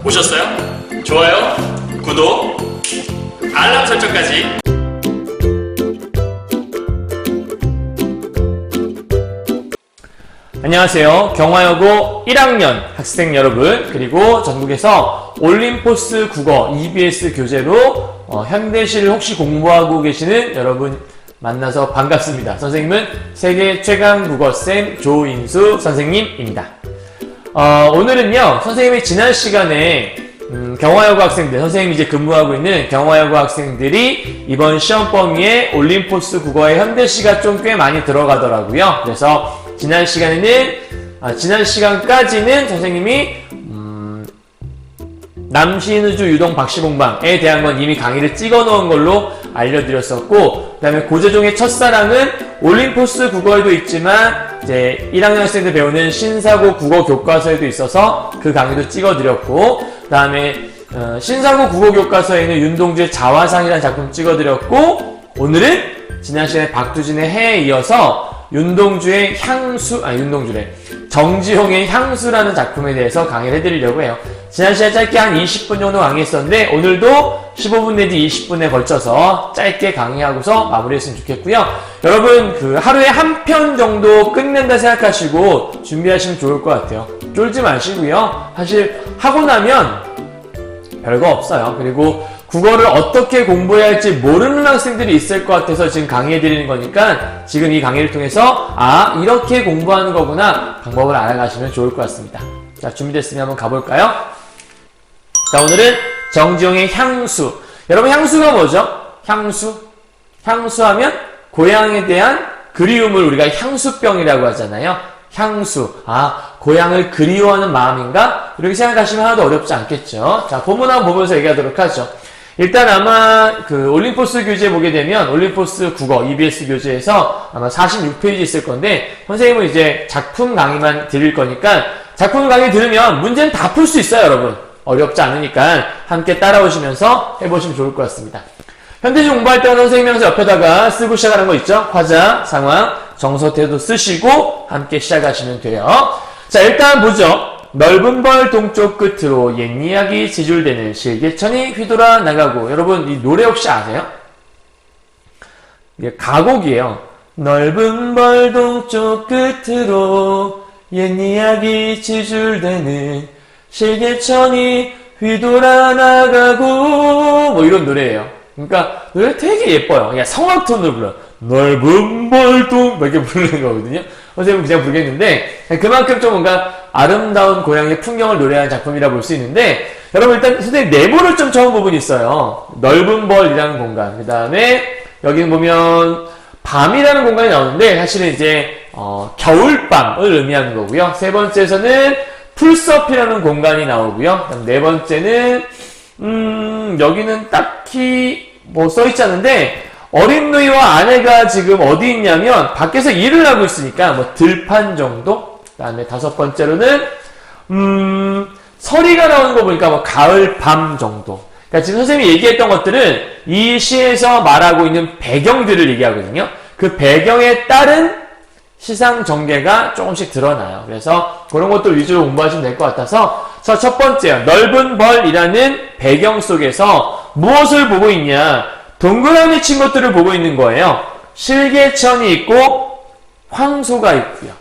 보셨어요? 좋아요, 구독, 알람 설정까지. 안녕하세요. 경화여고 1학년 학생 여러분, 그리고 전국에서 올림포스 국어 EBS 교재로 현대시를 혹시 공부하고 계시는 여러분 만나서 반갑습니다. 선생님은 세계 최강 국어쌤 조인수 선생님입니다. 오늘은요, 선생님이 지난 시간에 경화여고 학생들, 선생님이 이제 근무하고 있는 경화여고 학생들이 이번 시험 범위에 올림포스 국어의 현대시가 좀 꽤 많이 들어가더라고요. 그래서 지난 시간까지는 선생님이 남신우주 유동 박시봉방에 대한 건 이미 강의를 찍어 놓은 걸로 알려드렸었고, 그 다음에 고재종의 첫사랑은 올림포스 국어에도 있지만 이제 1학년 학생들 배우는 신사고 국어 교과서에도 있어서 그 강의도 찍어 드렸고, 그 다음에 신사고 국어 교과서에는 윤동주의 자화상이라는 작품 찍어 드렸고, 오늘은 지난 시간에 박두진의 해에 이어서 윤동주의 정지용의 향수라는 작품에 대해서 강의를 해드리려고 해요. 지난 시간에 짧게 한 20분 정도 강의했었는데, 오늘도 15분 내지 20분에 걸쳐서 짧게 강의하고서 마무리했으면 좋겠고요. 여러분, 하루에 한 편 정도 끝낸다 생각하시고 준비하시면 좋을 것 같아요. 쫄지 마시고요. 사실 하고 나면 별거 없어요. 그리고 국어를 어떻게 공부해야 할지 모르는 학생들이 있을 것 같아서 지금 강의해드리는 거니까, 지금 이 강의를 통해서 이렇게 공부하는 거구나 방법을 알아가시면 좋을 것 같습니다. 자, 준비됐으면 한번 가볼까요? 자, 오늘은 정지용의 향수. 여러분, 향수가 뭐죠? 향수하면 고향에 대한 그리움을 우리가 향수병이라고 하잖아요. 향수. 고향을 그리워하는 마음인가? 이렇게 생각하시면 하나도 어렵지 않겠죠. 자, 본문 한번 보면서 얘기하도록 하죠. 일단 아마 올림포스 교재 보게 되면 올림포스 국어 EBS 교재에서 아마 46페이지 있을 건데, 선생님은 이제 작품 강의만 드릴 거니까 작품 강의 들으면 문제는 다 풀 수 있어요, 여러분. 어렵지 않으니까 함께 따라오시면서 해보시면 좋을 것 같습니다. 현대시 공부할 때는 선생님이 항상 옆에다가 쓰고 시작하는 거 있죠? 화자, 상황, 정서태도 쓰시고 함께 시작하시면 돼요. 자, 일단 보죠. 넓은 벌 동쪽 끝으로 옛 이야기 지줄대는 실개천이 휘돌아 나가고. 여러분, 이 노래 혹시 아세요? 이게 가곡이에요. 넓은 벌 동쪽 끝으로 옛 이야기 지줄대는 실개천이 휘돌아 나가고, 뭐 이런 노래예요. 그러니까 노래 되게 예뻐요. 그냥 성악톤으로 불러요. 넓은 벌동 이렇게 부르는 거거든요. 선생님은 그냥 부르겠는데, 그만큼 좀 뭔가 아름다운 고향의 풍경을 노래하는 작품이라 볼 수 있는데, 여러분 일단 선생님 네모를 좀 쳐온 부분이 있어요. 넓은 벌이라는 공간, 그 다음에 여기는 보면 밤이라는 공간이 나오는데, 사실은 이제 겨울밤을 의미하는 거고요. 세 번째에서는 풀숲이라는 공간이 나오고요. 그다음 네 번째는 여기는 딱히 뭐 써있지 않은데, 어린 누이와 아내가 지금 어디 있냐면 밖에서 일을 하고 있으니까 뭐 들판 정도. 그 다음에 다섯 번째로는 서리가 나오는 거 보니까 뭐 가을 밤 정도. 그러니까 지금 선생님이 얘기했던 것들은 이 시에서 말하고 있는 배경들을 얘기하거든요. 그 배경에 따른 시상 전개가 조금씩 드러나요. 그래서 그런 것들 위주로 공부하시면 될 것 같아서, 첫 번째요. 넓은 벌이라는 배경 속에서 무엇을 보고 있냐? 동그라미 친 것들을 보고 있는 거예요. 실개천이 있고 황소가 있고요.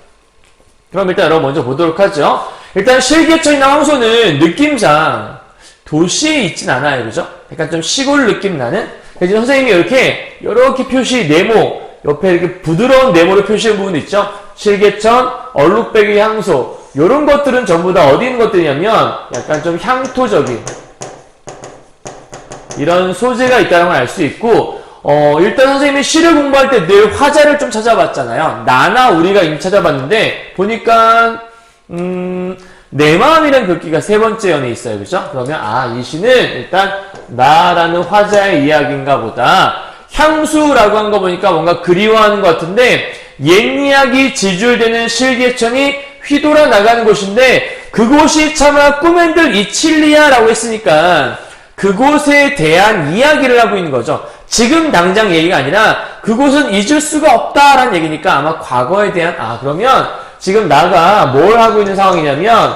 그럼 일단 여러분 먼저 보도록 하죠. 일단 실개천이나 황소는 느낌상 도시에 있진 않아요. 그죠? 약간 좀 시골 느낌 나는? 그래서 선생님이 이렇게 네모, 옆에 이렇게 부드러운 네모를 표시한 부분 있죠? 실개천, 얼룩배기 향소. 요런 것들은 전부 다 어디 있는 것들이냐면 약간 좀 향토적인 이런 소재가 있다는 걸 알 수 있고, 일단 선생님이 시를 공부할 때 늘 화자를 좀 찾아봤잖아요. 나나 우리가 이미 찾아봤는데, 보니까, 내 마음이라는 글귀가 세 번째 연에 있어요. 그죠? 그러면, 이 시는 일단, 나라는 화자의 이야기인가 보다. 향수라고 한 거 보니까 뭔가 그리워하는 것 같은데, 옛 이야기 지줄대는 실개천이 휘돌아 나가는 곳인데, 그곳이 차마 꿈엔들 이칠리아라고 했으니까, 그곳에 대한 이야기를 하고 있는 거죠. 지금 당장 얘기가 아니라 그곳은 잊을 수가 없다라는 얘기니까 아마 과거에 대한, 그러면 지금 나가 뭘 하고 있는 상황이냐면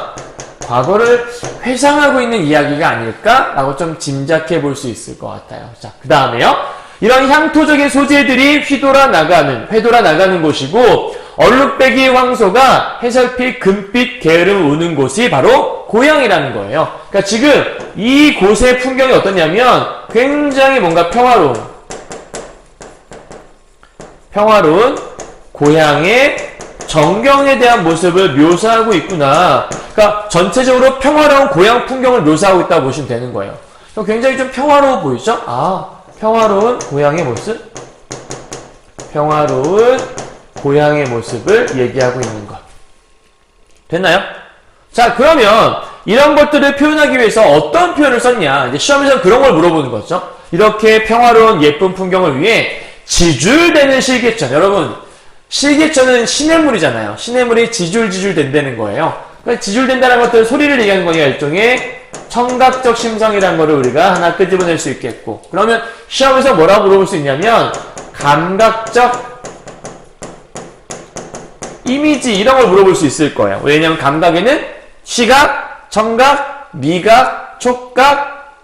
과거를 회상하고 있는 이야기가 아닐까라고 좀 짐작해 볼 수 있을 것 같아요. 자, 그 다음에요. 이런 향토적인 소재들이 회돌아 나가는 곳이고, 얼룩배기 황소가 해설피 금빛 게으름 우는 곳이 바로 고향이라는 거예요. 그러니까 지금 이 곳의 풍경이 어떠냐면 굉장히 뭔가 평화로운 고향의 정경에 대한 모습을 묘사하고 있구나. 그러니까 전체적으로 평화로운 고향 풍경을 묘사하고 있다고 보시면 되는 거예요. 굉장히 좀 평화로워 보이죠? 평화로운 고향의 모습? 평화로운 고향의 모습을 얘기하고 있는 것. 됐나요? 자, 그러면 이런 것들을 표현하기 위해서 어떤 표현을 썼냐? 이제 시험에서 그런 걸 물어보는 거죠. 이렇게 평화로운 예쁜 풍경을 위해 지줄대는 실개천. 여러분, 실개천은 시냇물이잖아요. 시냇물이 지줄지줄 된다는 거예요. 그러니까 지줄된다는 것들은 소리를 얘기하는 거니까 일종의 청각적 심성이라는 거를 우리가 하나 끄집어낼 수 있겠고, 그러면 시험에서 뭐라고 물어볼 수 있냐면 감각적 이미지 이런 걸 물어볼 수 있을 거예요. 왜냐하면 감각에는 시각, 청각, 미각, 촉각,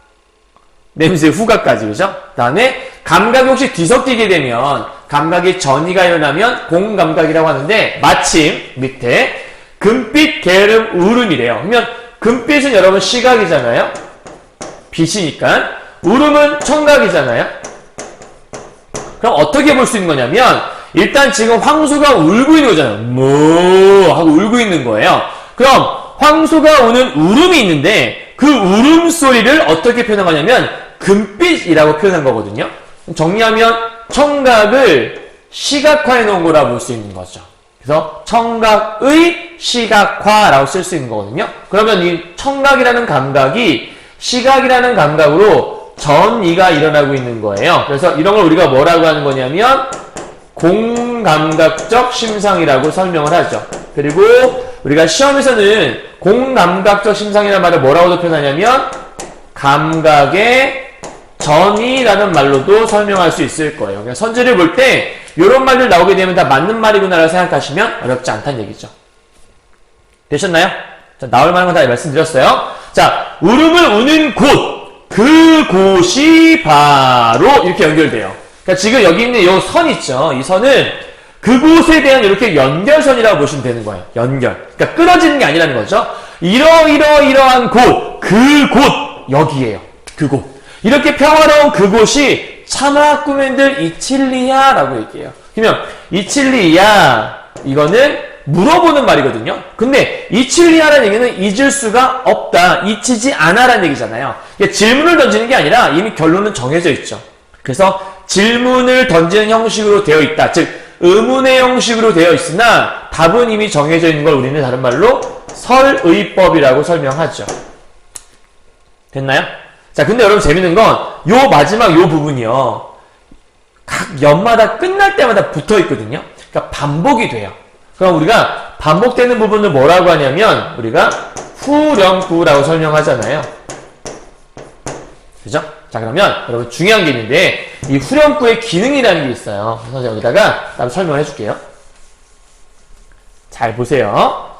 냄새, 후각까지, 그죠? 그 다음에 감각이 혹시 뒤섞이게 되면, 감각이 전이가 일어나면 공감각이라고 하는데, 마침 밑에 금빛, 게으름, 울음이래요. 그러면 금빛은 여러분 시각이잖아요. 빛이니까. 울음은 청각이잖아요. 그럼 어떻게 볼 수 있는 거냐면, 일단 지금 황소가 울고 있는 거잖아요. 뭐 하고 울고 있는 거예요. 그럼 황소가 우는 울음이 있는데 그 울음소리를 어떻게 표현한 거냐면 금빛이라고 표현한 거거든요. 정리하면 청각을 시각화해 놓은 거라 볼 수 있는 거죠. 그래서 청각의 시각화라고 쓸 수 있는 거거든요. 그러면 이 청각이라는 감각이 시각이라는 감각으로 전이가 일어나고 있는 거예요. 그래서 이런 걸 우리가 뭐라고 하는 거냐면 공감각적 심상이라고 설명을 하죠. 그리고 우리가 시험에서는 공감각적 심상이라는 말을 뭐라고도 표현하냐면 감각의 전이라는 말로도 설명할 수 있을 거예요. 그러니까 선지를 볼 때 이런 말들 나오게 되면 다 맞는 말이구나라고 생각하시면 어렵지 않다는 얘기죠. 되셨나요? 자, 나올 만한 건 다 말씀드렸어요. 자, 울음을 우는 곳, 그곳이 바로 이렇게 연결돼요. 그러니까 지금 여기 있는 이 선 있죠. 이 선은 그곳에 대한 이렇게 연결선이라고 보시면 되는 거예요. 연결. 그러니까 끊어지는 게 아니라는 거죠. 이러한 곳, 그곳, 여기에요. 그곳. 이렇게 평화로운 그곳이 차마 꾸맨들 이칠리야라고 얘기해요. 그러면 이칠리야, 이거는 물어보는 말이거든요. 근데 이칠리야라는 얘기는 잊을 수가 없다, 잊히지 않아라는 얘기잖아요. 그러니까 질문을 던지는 게 아니라 이미 결론은 정해져 있죠. 그래서 질문을 던지는 형식으로 되어 있다. 즉 의문의 형식으로 되어 있으나 답은 이미 정해져 있는 걸 우리는 다른 말로 설의법이라고 설명하죠. 됐나요? 자, 근데 여러분 재밌는 건 요 마지막 요 부분이요. 각 연마다 끝날 때마다 붙어 있거든요. 그러니까 반복이 돼요. 그럼 우리가 반복되는 부분을 뭐라고 하냐면 우리가 후렴구라고 설명하잖아요. 그죠? 자, 그러면 여러분 중요한 게 있는데 이 후렴구의 기능이라는 게 있어요. 그래서 여기다가 따로 설명을 해줄게요. 잘 보세요.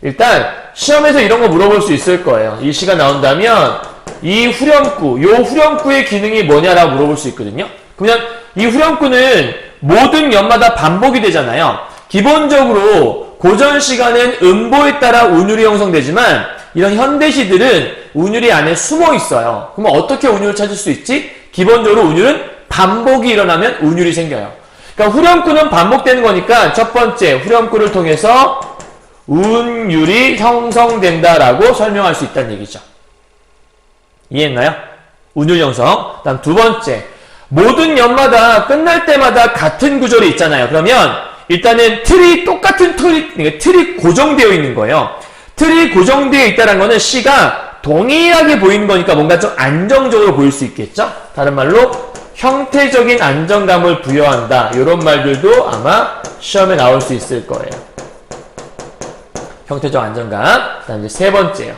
일단 시험에서 이런 거 물어볼 수 있을 거예요. 이 시가 나온다면 이 후렴구, 요 후렴구의 기능이 뭐냐라고 물어볼 수 있거든요. 그러면 이 후렴구는 모든 연마다 반복이 되잖아요. 기본적으로 고전 시간은 음보에 따라 운율이 형성되지만 이런 현대시들은 운율이 안에 숨어 있어요. 그러면 어떻게 운율을 찾을 수 있지? 기본적으로 운율은 반복이 일어나면 운율이 생겨요. 그러니까 후렴구는 반복되는 거니까 첫 번째 후렴구를 통해서 운율이 형성된다라고 설명할 수 있다는 얘기죠. 이해했나요? 운율 형성. 다음 두 번째, 모든 연마다 끝날 때마다 같은 구절이 있잖아요. 그러면 일단은 똑같은 틀이 고정되어 있는 거예요. 틀이 고정되어 있다는 거는 시가 동일하게 보이는 거니까 뭔가 좀 안정적으로 보일 수 있겠죠? 다른 말로 형태적인 안정감을 부여한다. 이런 말들도 아마 시험에 나올 수 있을 거예요. 형태적 안정감. 다음 이제 세 번째요.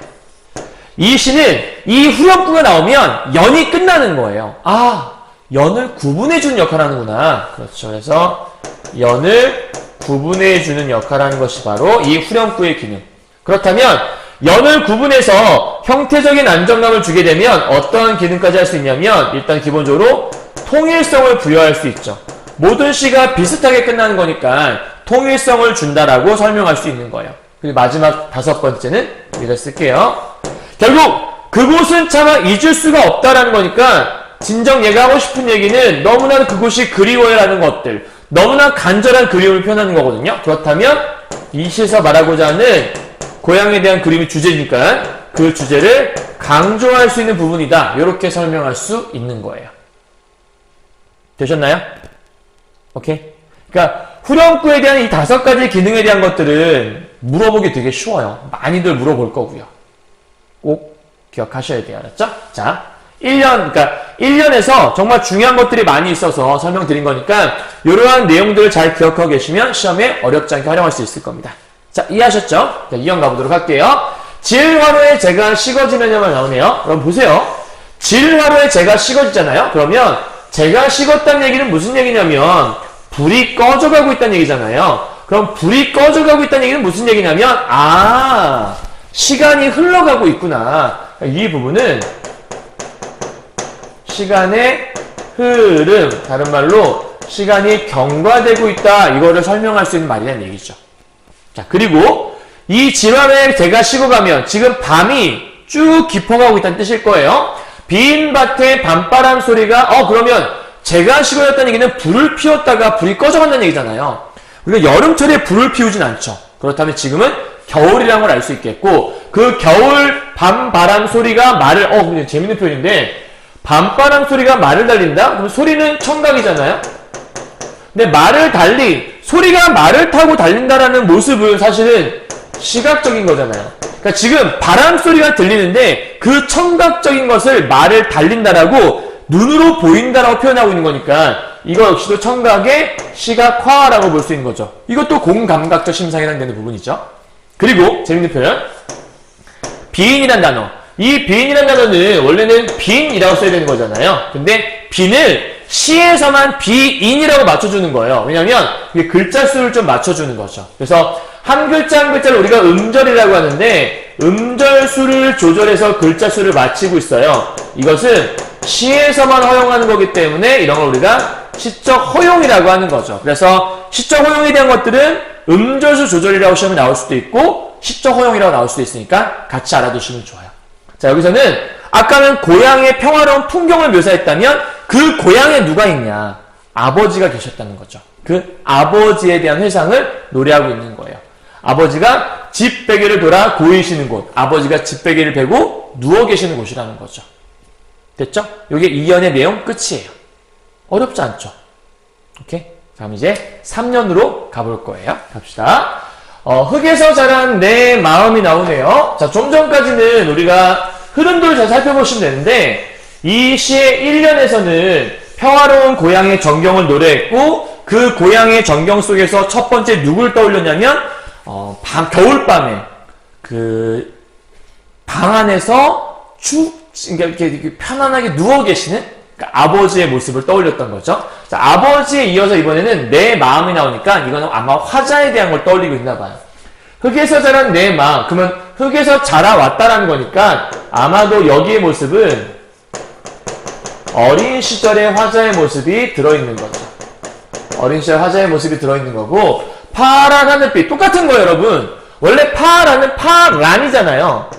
이 시는 이 후렴구가 나오면 연이 끝나는 거예요. 아, 연을 구분해주는 역할을 하는구나. 그렇죠. 그래서 연을 구분해주는 역할을 하는 것이 바로 이 후렴구의 기능. 그렇다면 연을 구분해서 형태적인 안정감을 주게 되면 어떠한 기능까지 할 수 있냐면 일단 기본적으로 통일성을 부여할 수 있죠. 모든 시가 비슷하게 끝나는 거니까 통일성을 준다라고 설명할 수 있는 거예요. 그리고 마지막 5번째는 여기다 쓸게요. 결국 그곳은 차마 잊을 수가 없다라는 거니까 진정 얘가 하고 싶은 얘기는 너무나 그곳이 그리워요라는 것들, 너무나 간절한 그리움을 표현하는 거거든요. 그렇다면 이 시에서 말하고자 하는 고향에 대한 그림이 주제니까 그 주제를 강조할 수 있는 부분이다. 이렇게 설명할 수 있는 거예요. 되셨나요? 오케이? 그러니까 후렴구에 대한 이 5가지 기능에 대한 것들은 물어보기 되게 쉬워요. 많이들 물어볼 거고요. 꼭 기억하셔야 돼요. 알았죠? 자, 1년에서 정말 중요한 것들이 많이 있어서 설명드린 거니까 이러한 내용들을 잘 기억하고 계시면 시험에 어렵지 않게 활용할 수 있을 겁니다. 자, 이해하셨죠? 자, 2형 가보도록 할게요. 질화로에 재가 식어지면요 말 나오네요. 그럼 보세요. 질화로에 재가 식어지잖아요. 그러면 재가 식었다는 얘기는 무슨 얘기냐면 불이 꺼져가고 있다는 얘기잖아요. 그럼 불이 꺼져가고 있다는 얘기는 무슨 얘기냐면 시간이 흘러가고 있구나. 이 부분은 시간의 흐름, 다른 말로 시간이 경과되고 있다. 이거를 설명할 수 있는 말이라는 얘기죠. 자, 그리고 이 질환에 재가 식어가면 지금 밤이 쭉 깊어가고 있다는 뜻일 거예요. 빈 밭에 밤바람 소리가 그러면 재가 식어졌다는 얘기는 불을 피웠다가 불이 꺼져간다는 얘기잖아요. 우리가 여름철에 불을 피우진 않죠. 그렇다면 지금은 겨울이라는 걸 알 수 있겠고 그 겨울 밤바람 소리가 말을 그냥 재밌는 표현인데 밤바람 소리가 말을 달린다? 그럼 소리는 청각이잖아요. 근데 소리가 말을 타고 달린다라는 모습은 사실은 시각적인 거잖아요. 그러니까 지금 바람 소리가 들리는데 그 청각적인 것을 말을 달린다라고 눈으로 보인다라고 표현하고 있는 거니까 이거 역시도 청각의 시각화라고 볼 수 있는 거죠. 이것도 공감각적 심상에 해당되는 부분이죠. 그리고 재밌는 표현 비인이란 단어. 이 비인이란 단어는 원래는 빈이라고 써야 되는 거잖아요. 근데 빈을 시에서만 비인이라고 맞춰주는 거예요. 왜냐면 글자 수를 좀 맞춰주는 거죠. 그래서 한 글자 한 글자를 우리가 음절이라고 하는데 음절 수를 조절해서 글자 수를 맞추고 있어요. 이것은 시에서만 허용하는 거기 때문에 이런 걸 우리가 시적 허용이라고 하는 거죠. 그래서 시적 허용에 대한 것들은 음절수 조절이라고 시험에 나올 수도 있고 시적 허용이라고 나올 수도 있으니까 같이 알아두시면 좋아요. 자, 여기서는 아까는 고향의 평화로운 풍경을 묘사했다면 그 고향에 누가 있냐? 아버지가 계셨다는 거죠. 그 아버지에 대한 회상을 노래하고 있는 거예요. 아버지가 집 베개를 돌아 고이시는 곳, 아버지가 집 베개를 베고 누워 계시는 곳이라는 거죠. 됐죠? 이게 2년의 내용 끝이에요. 어렵지 않죠? 오케이? 다음 이제 3년으로 가볼 거예요. 갑시다. 흙에서 자란 내 마음이 나오네요. 자, 좀 전까지는 우리가 흐름도를 잘 살펴보시면 되는데 이 시의 1년에서는 평화로운 고향의 전경을 노래했고 그 고향의 전경 속에서 첫 번째 누굴 떠올렸냐면 겨울밤에 그 방 안에서 이렇게 편안하게 누워 계시는 그러니까 아버지의 모습을 떠올렸던 거죠. 자, 아버지에 이어서 이번에는 내 마음이 나오니까 이거는 아마 화자에 대한 걸 떠올리고 있나 봐요. 흙에서 자란 내 마음. 그러면 흙에서 자라왔다라는 거니까 아마도 여기의 모습은 어린 시절의 화자의 모습이 들어있는 거죠. 어린 시절 화자의 모습이 들어있는 거고 파란 하늘빛 똑같은 거예요, 여러분. 원래 파라는 파란이잖아요.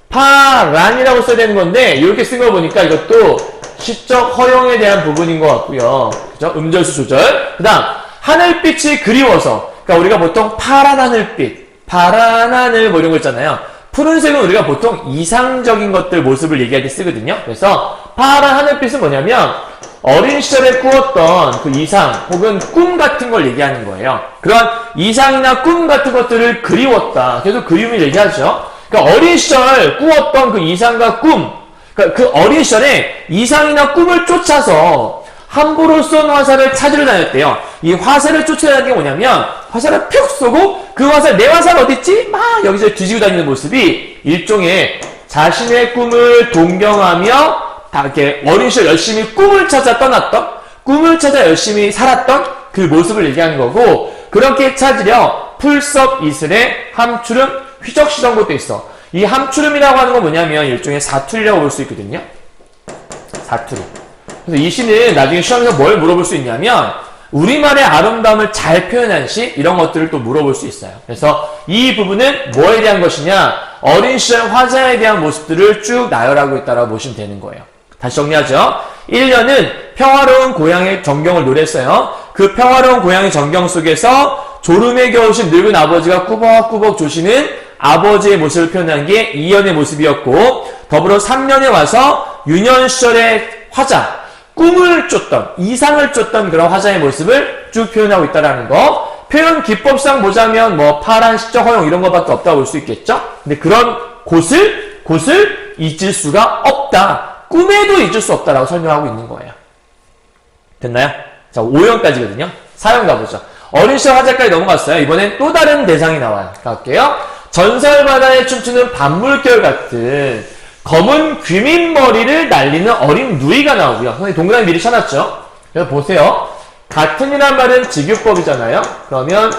파란이라고 써야 되는 건데 이렇게 쓴 거 보니까 이것도 시적 허용에 대한 부분인 것 같고요. 그죠? 음절수 조절. 그 다음 하늘빛이 그리워서 그러니까 우리가 보통 파란 하늘빛, 파란 하늘 뭐 이런 거 있잖아요. 푸른색은 우리가 보통 이상적인 것들 모습을 얘기할 때 쓰거든요. 그래서 파란 하늘빛은 뭐냐면 어린 시절에 꾸었던 그 이상 혹은 꿈 같은 걸 얘기하는 거예요. 그런 이상이나 꿈 같은 것들을 그리웠다. 계속 그리움을 얘기하죠. 그러니까 어린 시절 꾸었던 그 이상과 꿈, 그러니까 그 어린 시절에 이상이나 꿈을 쫓아서 함부로 쏜 화살을 찾으러 다녔대요. 이 화살을 쫓아다니는 게 뭐냐면 화살을 푹 쏘고 그 화살, 내 화살 어딨지? 막 여기서 뒤지고 다니는 모습이 일종의 자신의 꿈을 동경하며 다 이렇게 어린 시절 열심히 꿈을 찾아 떠났던, 꿈을 찾아 열심히 살았던 그 모습을 얘기하는 거고, 그렇게 찾으려 풀섭 이슬에 함추름 휘적시던 곳도 있어. 이 함추름이라고 하는 건 뭐냐면 일종의 사투리라고 볼 수 있거든요. 사투리. 그래서 이 시는 나중에 시험에서 뭘 물어볼 수 있냐면 우리말의 아름다움을 잘 표현한 시 이런 것들을 또 물어볼 수 있어요. 그래서 이 부분은 뭐에 대한 것이냐? 어린 시절 화자에 대한 모습들을 쭉 나열하고 있다고 보시면 되는 거예요. 다시 정리하죠. 1년은 평화로운 고향의 전경을 노랬어요. 그 평화로운 고향의 전경 속에서 졸음에 겨우신 늙은 아버지가 꾸벅꾸벅 조시는 아버지의 모습을 표현한 게 2년의 모습이었고, 더불어 3년에 와서 유년 시절의 화자, 꿈을 쫓던, 이상을 쫓던 그런 화자의 모습을 쭉 표현하고 있다는 거. 표현 기법상 보자면 뭐 파란 시적 허용 이런 것밖에 없다고 볼 수 있겠죠. 근데 그런 곳을 잊을 수가 없다. 꿈에도 잊을 수 없다라고 설명하고 있는 거예요. 됐나요? 자, 5형까지거든요. 4형 가보죠. 어린 시절 화자까지 넘어갔어요. 이번엔 또 다른 대상이 나와요. 갈게요. 전설바다에 춤추는 밤물결 같은 검은 귀민머리를 날리는 어린 누이가 나오고요. 선생님 동그라미 미리 쳐놨죠? 여기 보세요. 같은이란 말은 직유법이잖아요. 그러면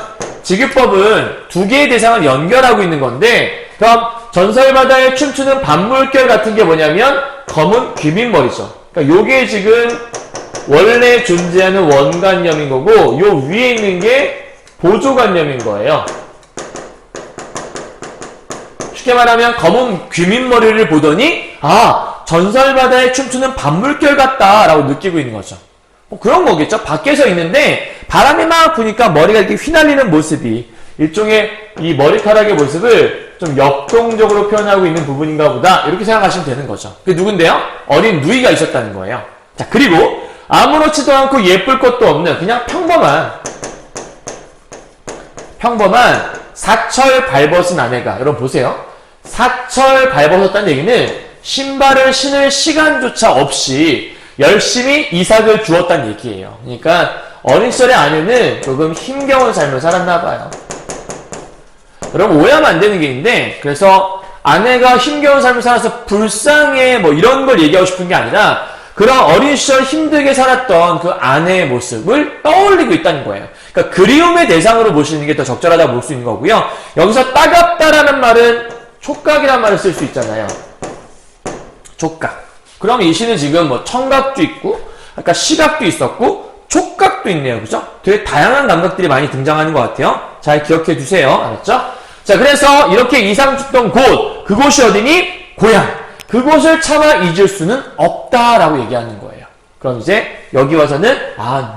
직유법은 두 개의 대상을 연결하고 있는 건데, 그럼 전설바다에 춤추는 밤물결 같은 게 뭐냐면 검은 귀민머리죠. 그러니까 요게 지금 원래 존재하는 원관념인 거고, 요 위에 있는 게 보조관념인 거예요. 쉽게 말하면 검은 귀민머리를 보더니 전설바다에 춤추는 밤물결 같다라고 느끼고 있는 거죠. 뭐 그런 거겠죠. 밖에서 있는데 바람이 막 부니까 머리가 이렇게 휘날리는 모습이 일종의 이 머리카락의 모습을 좀 역동적으로 표현하고 있는 부분인가 보다, 이렇게 생각하시면 되는 거죠. 그게 누군데요? 어린 누이가 있었다는 거예요. 자, 그리고 아무렇지도 않고 예쁠 것도 없는 그냥 평범한 사철 발벗은 아내가, 여러분 보세요. 사철 발벗었다는 얘기는 신발을 신을 시간조차 없이 열심히 이삭을 주었다는 얘기예요. 그러니까 어린 시절의 아내는 조금 힘겨운 삶을 살았나 봐요. 여러분 오해하면 안 되는 게 있는데, 그래서 아내가 힘겨운 삶을 살아서 불쌍해 뭐 이런 걸 얘기하고 싶은 게 아니라 그런 어린 시절 힘들게 살았던 그 아내의 모습을 떠올리고 있다는 거예요. 그러니까 그리움의 대상으로 보시는 게 더 적절하다고 볼 수 있는 거고요. 여기서 따갑다라는 말은 촉각이란 말을 쓸 수 있잖아요. 촉각. 그럼 이 시는 지금 뭐 청각도 있고, 아까 시각도 있었고, 촉각도 있네요. 그죠? 되게 다양한 감각들이 많이 등장하는 것 같아요. 잘 기억해 두세요. 알았죠? 자, 그래서 이렇게 이상 죽던 곳, 그곳이 어디니? 고향. 그곳을 차마 잊을 수는 없다라고 얘기하는 거예요. 그럼 이제 여기 와서는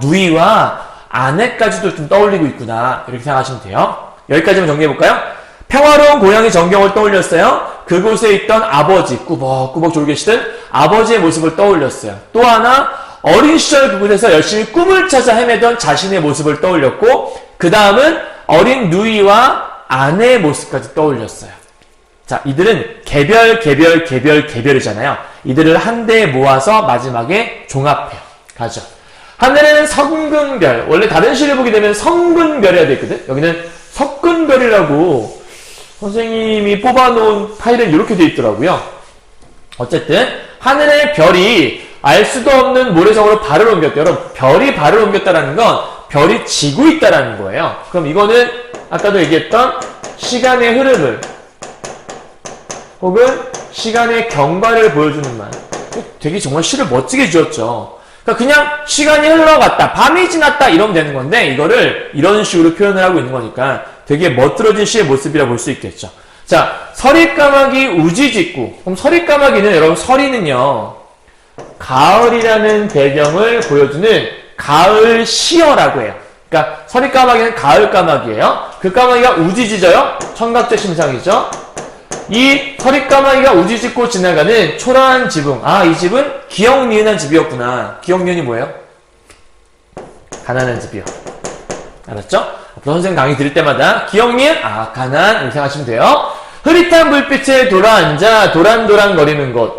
누이와 아내까지도 좀 떠올리고 있구나, 이렇게 생각하시면 돼요. 여기까지만 정리해볼까요? 평화로운 고향의 전경을 떠올렸어요. 그곳에 있던 아버지, 꾸벅꾸벅 졸고 계시던 아버지의 모습을 떠올렸어요. 또 하나, 어린 시절 그곳에서 열심히 꿈을 찾아 헤매던 자신의 모습을 떠올렸고, 그 다음은 어린 누이와 아내의 모습까지 떠올렸어요. 자, 이들은 개별이잖아요. 이들을 한데에 모아서 마지막에 종합해요. 가죠. 하늘에는 성근별, 원래 다른 시를 보게 되면 성근별이라 되어 있거든. 여기는 석근별이라고 선생님이 뽑아놓은 파일은 이렇게 되어 있더라고요. 어쨌든 하늘의 별이 알 수도 없는 모래성으로 발을 옮겼대요. 여러분, 별이 발을 옮겼다는 건 별이 지고 있다는 거예요. 그럼 이거는 아까도 얘기했던 시간의 흐름을 혹은 시간의 경과를 보여주는 말. 되게 정말 시를 멋지게 지었죠. 그러니까 그냥 시간이 흘러갔다, 밤이 지났다 이러면 되는 건데, 이거를 이런 식으로 표현을 하고 있는 거니까 되게 멋들어진 시의 모습이라 볼 수 있겠죠. 자, 서리까마귀 우지짓고. 그럼 서리까마귀는, 여러분 서리는요, 가을이라는 배경을 보여주는 가을 시어라고 해요. 그러니까 서리까마귀는 가을 까마귀예요. 그 까마귀가 우지짖어요. 청각적 심상이죠. 이 서리까마귀가 우지짓고 지나가는 초라한 지붕. 이 집은 기역니은한 집이었구나. 기역니은이 뭐예요? 가난한 집이요. 알았죠? 앞으로 선생님 강의 들을 때마다 기역니은, 가난, 이렇게 생각하시면 돼요. 흐릿한 불빛에 돌아앉아 도란도란 거리는 곳.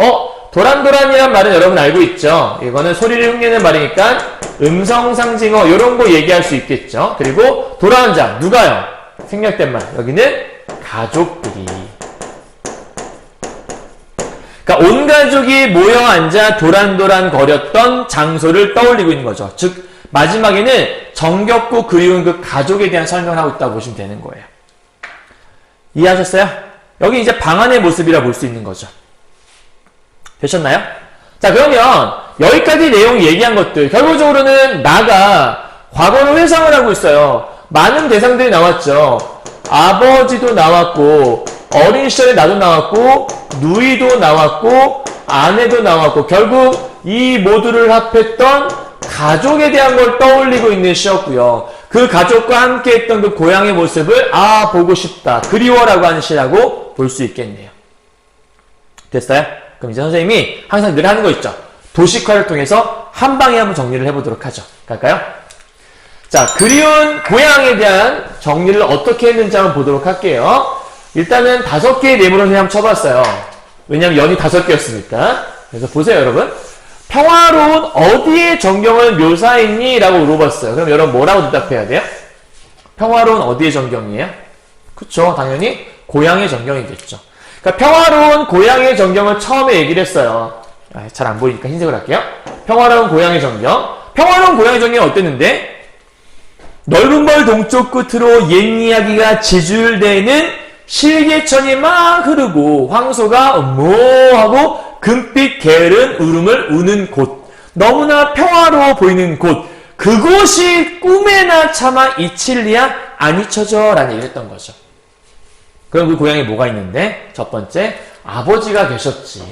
도란도란이란 말은 여러분 알고 있죠? 이거는 소리를 흉내내는 말이니까 음성상징어 이런 거 얘기할 수 있겠죠? 그리고 돌아앉아. 누가요? 생략된 말. 여기는 가족들이. 그러니까 온 가족이 모여 앉아 도란도란 거렸던 장소를 떠올리고 있는 거죠. 즉 마지막에는 정겹고 그리운 그 가족에 대한 설명을 하고 있다고 보시면 되는 거예요. 이해하셨어요? 여기 이제 방안의 모습이라 볼 수 있는 거죠. 되셨나요? 자, 그러면 여기까지 내용 얘기한 것들 결과적으로는 나가 과거로 회상을 하고 있어요. 많은 대상들이 나왔죠. 아버지도 나왔고 어린 시절에 나도 나왔고 누이도 나왔고 아내도 나왔고 결국 이 모두를 합했던 가족에 대한 걸 떠올리고 있는 시였고요. 그 가족과 함께 했던 그 고향의 모습을 보고 싶다, 그리워라고 하는 시라고 볼 수 있겠네요. 됐어요? 그럼 이제 선생님이 항상 늘 하는 거 있죠. 도식화를 통해서 한 방에 한번 정리를 해보도록 하죠. 갈까요? 자, 그리운 고향에 대한 정리를 어떻게 했는지 한번 보도록 할게요. 일단은 5개의 네모를 그냥 쳐봤어요. 왜냐면 연이 5개였으니까. 그래서 보세요, 여러분. 평화로운 어디에 전경을 묘사했니? 라고 물어봤어요. 그럼 여러분 뭐라고 대답해야 돼요? 평화로운 어디의 전경이에요? 그쵸, 당연히 고향의 전경이겠죠. 그러니까 평화로운 고향의 전경을 처음에 얘기를 했어요. 잘 안 보이니까 흰색으로 할게요. 평화로운 고향의 전경. 평화로운 고향의 전경이 어땠는데? 넓은 벌 동쪽 끝으로 옛 이야기가 지줄대는 실개천이 막 흐르고 황소가 하고 금빛 게으른 울음을 우는 곳. 너무나 평화로워 보이는 곳. 그곳이 꿈에나 차마 잊힐리야 안 잊혀져 라는 얘기를 했던 거죠. 그럼 그 고향에 뭐가 있는데? 첫 번째, 아버지가 계셨지.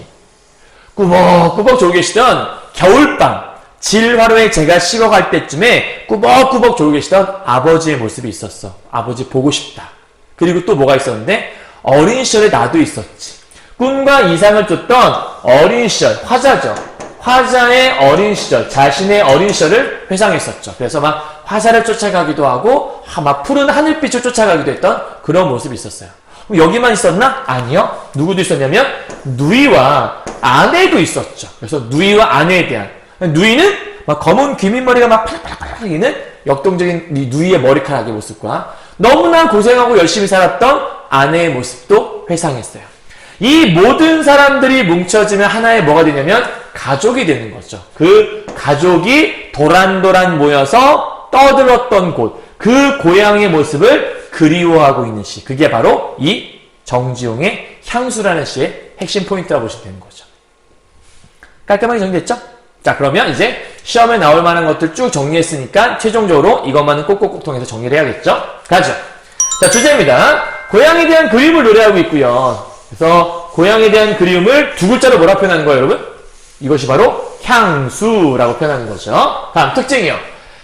꾸벅꾸벅 졸고 계시던 겨울밤, 질화로에 제가 식어갈 때쯤에 꾸벅꾸벅 졸고 계시던 아버지의 모습이 있었어. 아버지 보고 싶다. 그리고 또 뭐가 있었는데? 어린 시절에 나도 있었지. 꿈과 이상을 쫓던 어린 시절, 화자죠. 화자의 어린 시절, 자신의 어린 시절을 회상했었죠. 그래서 막 화자를 쫓아가기도 하고 막 푸른 하늘빛을 쫓아가기도 했던 그런 모습이 있었어요. 그럼 여기만 있었나? 아니요. 누구도 있었냐면 누이와 아내도 있었죠. 그래서 누이와 아내에 대한, 누이는 막 검은 귀밑머리가 막 팔팔팔 있는 역동적인 누이의 머리카락의 모습과 너무나 고생하고 열심히 살았던 아내의 모습도 회상했어요. 이 모든 사람들이 뭉쳐지면 하나의 뭐가 되냐면 가족이 되는 거죠. 그 가족이 도란도란 모여서 떠들었던 곳, 그 고향의 모습을 그리워하고 있는 시. 그게 바로 이 정지용의 향수라는 시의 핵심 포인트라고 보시면 되는 거죠. 깔끔하게 정리됐죠? 자, 그러면 이제 시험에 나올 만한 것들 쭉 정리했으니까 최종적으로 이것만은 꼭꼭꼭 통해서 정리를 해야겠죠? 가죠. 자, 주제입니다. 고향에 대한 그리움을 노래하고 있고요. 그래서 고향에 대한 그리움을 두 글자로 뭐라 표현하는 거예요, 여러분? 이것이 바로 향수라고 표현하는 거죠. 다음 특징이요.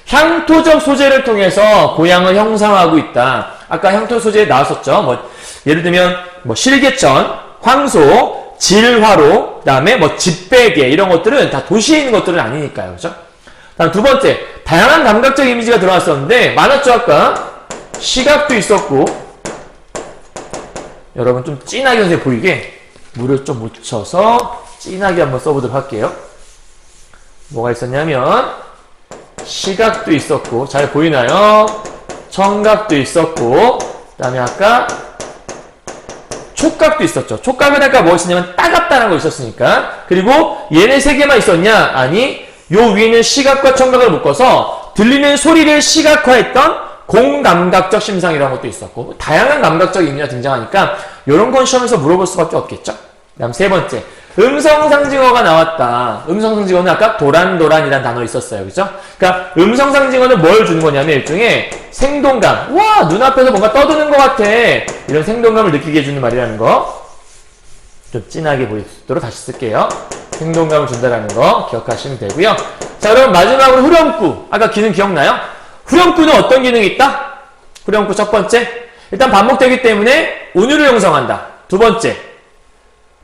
향토적 소재를 통해서 고향을 형상화하고 있다. 아까 향토 소재에 나왔었죠. 예를 들면 실개천, 황소, 질화로, 그다음에 집베개 이런 것들은 다 도시에 있는 것들은 아니니까요, 그렇죠? 다음 두 번째, 다양한 감각적 이미지가 들어왔었는데 많았죠. 아까 시각도 있었고, 여러분 좀 진하게 선생님 보이게 물을 좀 묻혀서 진하게 한번 써보도록 할게요. 뭐가 있었냐면 시각도 있었고, 잘 보이나요? 청각도 있었고, 그 다음에 아까 촉각도 있었죠. 촉각은 아까 뭐 있었냐면 따갑다는 거 있었으니까. 그리고 얘네 세 개만 있었냐? 아니, 요 위에는 시각과 청각을 묶어서 들리는 소리를 시각화했던 공감각적 심상이라는 것도 있었고, 다양한 감각적 이미지가 등장하니까 이런 건 시험에서 물어볼 수밖에 없겠죠. 그 다음 세 번째, 음성상징어가 나왔다. 음성상징어는 아까 도란도란이라는 단어 있었어요. 그죠? 그러니까 음성상징어는 뭘 주는 거냐면 일종의 생동감. 와, 눈앞에서 뭔가 떠드는 것 같아. 이런 생동감을 느끼게 해주는 말이라는 거. 좀 진하게 보일 수 있도록 다시 쓸게요. 생동감을 준다는 거 기억하시면 되고요. 자, 그럼 마지막으로 후렴구. 아까 기능 기억나요? 후렴구는 어떤 기능이 있다? 후렴구 첫 번째, 일단 반복되기 때문에 운율을 형성한다. 두 번째,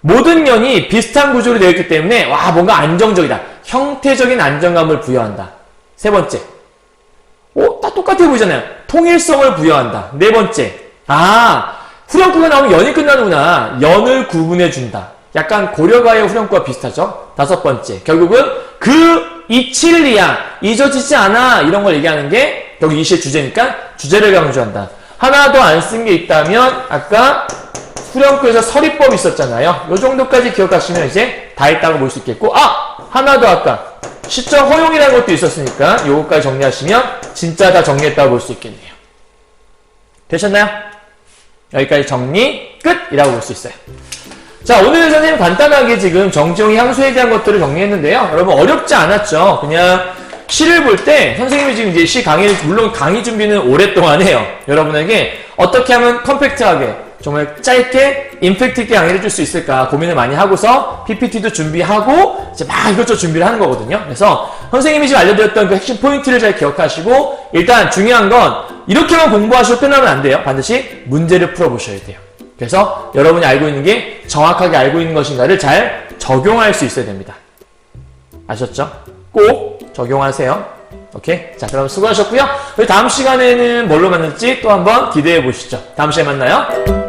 모든 년이 비슷한 구조로 되어 있기 때문에 와, 뭔가 안정적이다. 형태적인 안정감을 부여한다. 세 번째, 다 똑같아 보이잖아요. 통일성을 부여한다. 네 번째, 후렴구가 나오면 연이 끝나는구나. 연을 구분해준다. 약간 고려가의 후렴구와 비슷하죠. 다섯 번째, 결국은 잊힐리야, 잊어지지 않아, 이런 걸 얘기하는 게 여기 이 시의 주제니까 주제를 강조한다. 하나 더 안 쓴 게 있다면 아까 후렴구에서 서리법이 있었잖아요. 요 정도까지 기억하시면 이제 다 했다고 볼 수 있겠고, 하나 더 아까 시적 허용이라는 것도 있었으니까 요거까지 정리하시면 진짜 다 정리했다고 볼 수 있겠네요. 되셨나요? 여기까지 정리 끝이라고 볼 수 있어요. 자, 오늘 선생님 간단하게 지금 정지용 향수에 대한 것들을 정리했는데요. 여러분 어렵지 않았죠? 그냥 시를 볼 때 선생님이 지금 이제 시 강의를, 물론 강의 준비는 오랫동안 해요. 여러분에게 어떻게 하면 컴팩트하게 정말 짧게 임팩트 있게 강의를 해줄 수 있을까 고민을 많이 하고서 PPT도 준비하고 이제 막 이것저것 준비를 하는 거거든요. 그래서 선생님이 지금 알려드렸던 그 핵심 포인트를 잘 기억하시고, 일단 중요한 건 이렇게만 공부하시고 끝나면 안 돼요. 반드시 문제를 풀어보셔야 돼요. 그래서 여러분이 알고 있는 게 정확하게 알고 있는 것인가를 잘 적용할 수 있어야 됩니다. 아셨죠? 꼭 적용하세요. 오케이? 자, 그럼 수고하셨고요. 다음 시간에는 뭘로 만날지 또 한번 기대해 보시죠. 다음 시간에 만나요.